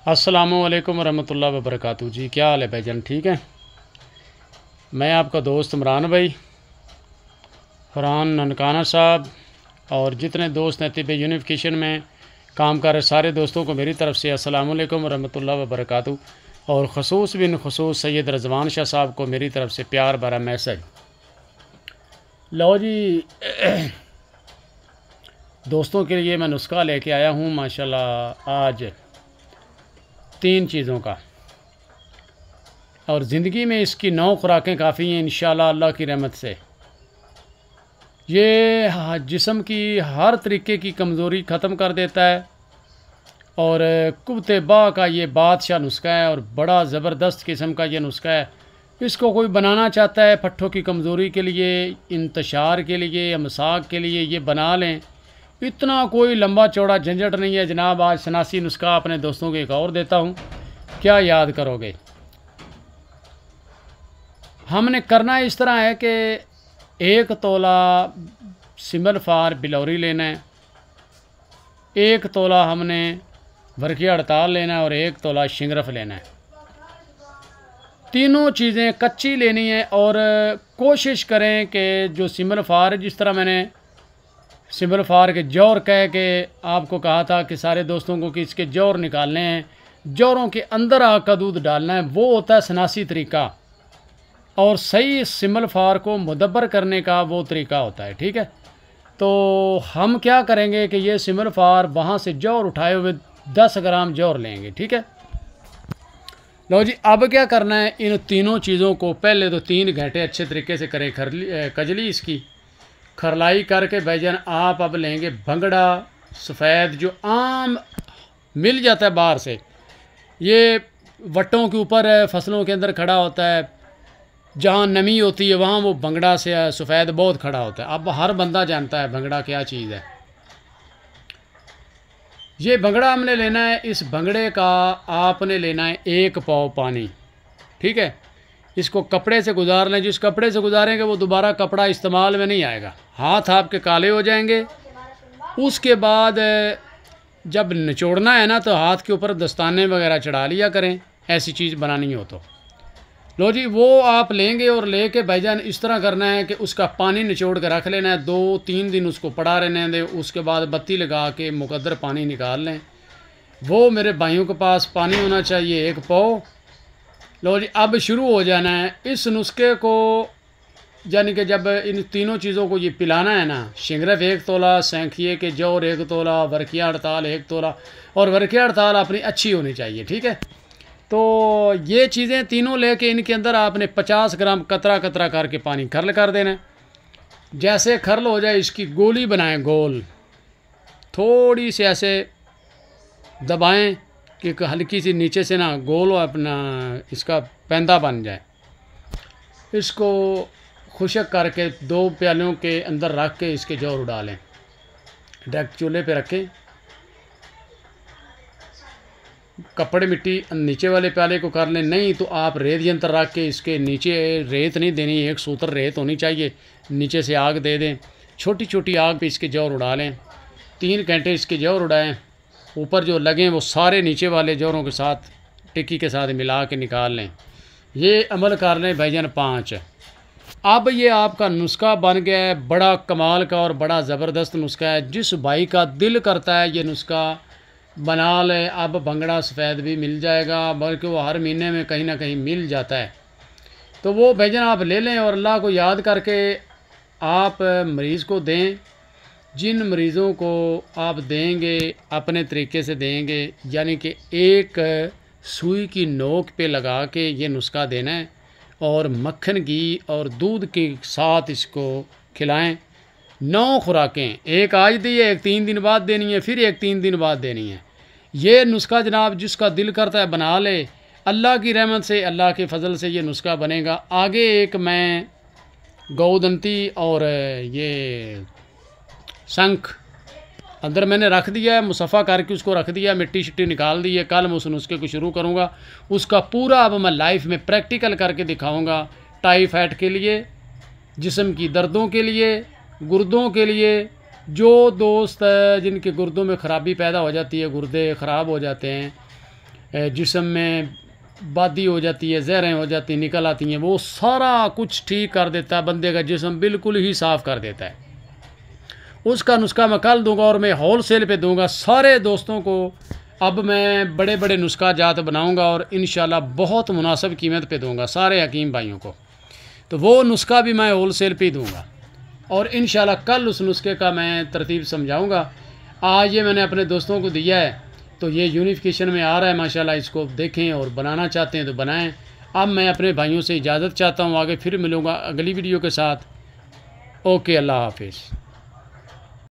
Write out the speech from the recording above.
अस्सलामुअलैकुम वरहमतुल्लाहि वबरकातुहू। जी क्या हाल है भाईजान, ठीक है। मैं आपका दोस्त इमरान भाई, फरहान ननकाना साहब और जितने दोस्त हैं तिब यूनिफिकेशन में काम कर रहे सारे दोस्तों को मेरी तरफ़ से अस्सलामुअलैकुम वरहमतुल्लाहि वबरकातुहू और ख़ुसूस बिन ख़ुसूस सैयद रज़वान शाह साहब को मेरी तरफ़ से प्यार भरा मैसेज। लो जी दोस्तों के लिए मैं नुस्खा लेके आया हूँ माशाल्लाह आज 3 चीज़ों का, और ज़िंदगी में इसकी 9 खुराकें काफ़ी हैं इंशाअल्लाह अल्लाह की रहमत से। ये जिस्म की हर तरीके की कमज़ोरी ख़त्म कर देता है और कुव्वते बा का ये बादशाह नुस्खा है और बड़ा ज़बरदस्त किस्म का ये नुस्खा है। इसको कोई बनाना चाहता है पट्ठों की कमज़ोरी के लिए, इंतशार के लिए, अमसाक के लिए, ये बना लें। इतना कोई लंबा चौड़ा झंझट नहीं है जनाब। आज सनासी नुस्खा अपने दोस्तों को एक और देता हूँ, क्या याद करोगे। हमने करना इस तरह है कि 1 तोला सिमल फार बिलौरी लेना है, 1 तोला हमने वर्किया हड़ताल लेना है और 1 तोला शिंगरफ लेना है। तीनों चीज़ें कच्ची लेनी है और कोशिश करें कि जो सिमल फार, जिस तरह मैंने सिमल फार के जौर कह के आपको कहा था कि सारे दोस्तों को कि इसके जौर निकालने हैं, जौरों के अंदर आग का दूध डालना है, वो होता है सनासी तरीका। और सही सिमल फार को मुदब्बर करने का वो तरीका होता है, ठीक है। तो हम क्या करेंगे कि ये सिमल फार वहाँ से जौर उठाए हुए 10 ग्राम जौर लेंगे, ठीक है। लो जी, अब क्या करना है, इन तीनों चीज़ों को पहले तो 3 घंटे अच्छे तरीके से करें कजली इसकी खरलाई करके। भाईजान आप अब लेंगे भंगड़ा सफ़ेद, जो आम मिल जाता है बाहर से, ये वट्टों के ऊपर फसलों के अंदर खड़ा होता है, जहाँ नमी होती है वहाँ वो भंगड़ा से सफ़ेद बहुत खड़ा होता है। अब हर बंदा जानता है भंगड़ा क्या चीज़ है। ये भंगड़ा हमने लेना है। इस भंगड़े का आपने लेना है 1 पाव पानी, ठीक है। इसको कपड़े से गुजार लें। जिस कपड़े से गुजारेंगे वो दोबारा कपड़ा इस्तेमाल में नहीं आएगा, हाथ आपके काले हो जाएंगे। उसके बाद जब निचोड़ना है ना तो हाथ के ऊपर दस्ताने वगैरह चढ़ा लिया करें, ऐसी चीज़ बनानी हो तो। लो जी, वो आप लेंगे और लेके भाईजान इस तरह करना है कि उसका पानी निचोड़ के रख लेना है। 2-3 दिन उसको पड़ा रहने दें। उसके बाद बत्ती लगा के मुकद्दर पानी निकाल लें। वो मेरे भाइयों के पास पानी होना चाहिए 1 पाव। लो जी, अब शुरू हो जाना है इस नुस्खे को, यानी कि जब इन तीनों चीज़ों को ये पिलाना है ना, शिंगरफ 1 तोला, सैंखिए के जौर 1 तोला, वर्किया हड़ताल 1 तोला, और वर्किया हड़ताल अपनी अच्छी होनी चाहिए, ठीक है। तो ये चीज़ें तीनों लेके इनके अंदर आपने 50 ग्राम कतरा कतरा करके पानी खरल कर देना है। जैसे खरल हो जाए इसकी गोली बनाएं, गोल थोड़ी सी ऐसे दबाएं कि हल्की सी नीचे से ना गोल अपना इसका पैंदा बन जाए। इसको खुशक करके 2 प्यालों के अंदर रख के इसके जौर डालें। डायरेक्ट चूल्हे पे रखें, कपड़े मिट्टी नीचे वाले प्याले को कर लें। नहीं तो आप रेत यंत्र रख के इसके नीचे, रेत नहीं देनी, 1 सूत्र रेत होनी चाहिए, नीचे से आग दे दें। छोटी छोटी आग पे इसके जौर उड़ा लें। 3 घंटे इसके जौर उड़ाएं। ऊपर जो लगें वो सारे नीचे वाले जौरों के साथ टिक्की के साथ मिला के निकाल लें। ये अमल कर लें भाईजान 5। अब ये आपका नुस्खा बन गया है, बड़ा कमाल का और बड़ा ज़बरदस्त नुस्खा है। जिस भाई का दिल करता है ये नुस्खा बना ले। अब भंगड़ा सफ़ेद भी मिल जाएगा, बल्कि वो हर महीने में कहीं ना कहीं मिल जाता है। तो वो भाईजान आप ले लें और अल्लाह को याद करके आप मरीज़ को दें। जिन मरीज़ों को आप देंगे अपने तरीके से देंगे, यानी कि एक सुई की नोक पे लगा के ये नुस्खा देना है और मक्खन घी और दूध के साथ इसको खिलाएं। 9 खुराकें, एक आज दी है, एक 3 दिन बाद देनी है, फिर एक 3 दिन बाद देनी है। ये नुस्खा जनाब जिसका दिल करता है बना ले। अल्लाह की रहमत से, अल्लाह के फजल से ये नुस्खा बनेगा। आगे एक मैं गौदंती और ये शंख अंदर मैंने रख दिया है, मुसफ़ा करके उसको रख दिया, मिट्टी शिट्टी निकाल दी है। कल मैं उस नुस्खे को शुरू करूँगा। उसका पूरा अब मैं लाइफ में प्रैक्टिकल करके दिखाऊँगा। टाइफाइड के लिए, जिस्म की दर्दों के लिए, गुर्दों के लिए, जो दोस्त जिनके गुर्दों में ख़राबी पैदा हो जाती है, गुर्दे ख़राब हो जाते हैं, जिस्म में बादी हो जाती है, जहरें हो जाती हैं, निकल आती हैं, वो सारा कुछ ठीक कर देता है, बंदे का जिस्म बिल्कुल ही साफ़ कर देता है। उसका नुस्खा मैं कल दूंगा और मैं होल सेल पे दूंगा सारे दोस्तों को। अब मैं बड़े बड़े नुस्खा जात बनाऊंगा और इंशाल्लाह बहुत मुनासिब कीमत पे दूंगा सारे हकीम भाइयों को। तो वो नुस्खा भी मैं होल सेल पे ही दूंगा और इंशाल्लाह कल उस नुस्खे का मैं तरतीब समझाऊंगा। आज ये मैंने अपने दोस्तों को दिया है, तो ये यूनिफिकेशन में आ रहा है माशाल्लाह। इसको देखें और बनाना चाहते हैं तो बनाएं। अब मैं अपने भाइयों से इजाज़त चाहता हूँ, आगे फिर मिलूँगा अगली वीडियो के साथ। ओके, अल्लाह हाफिज़।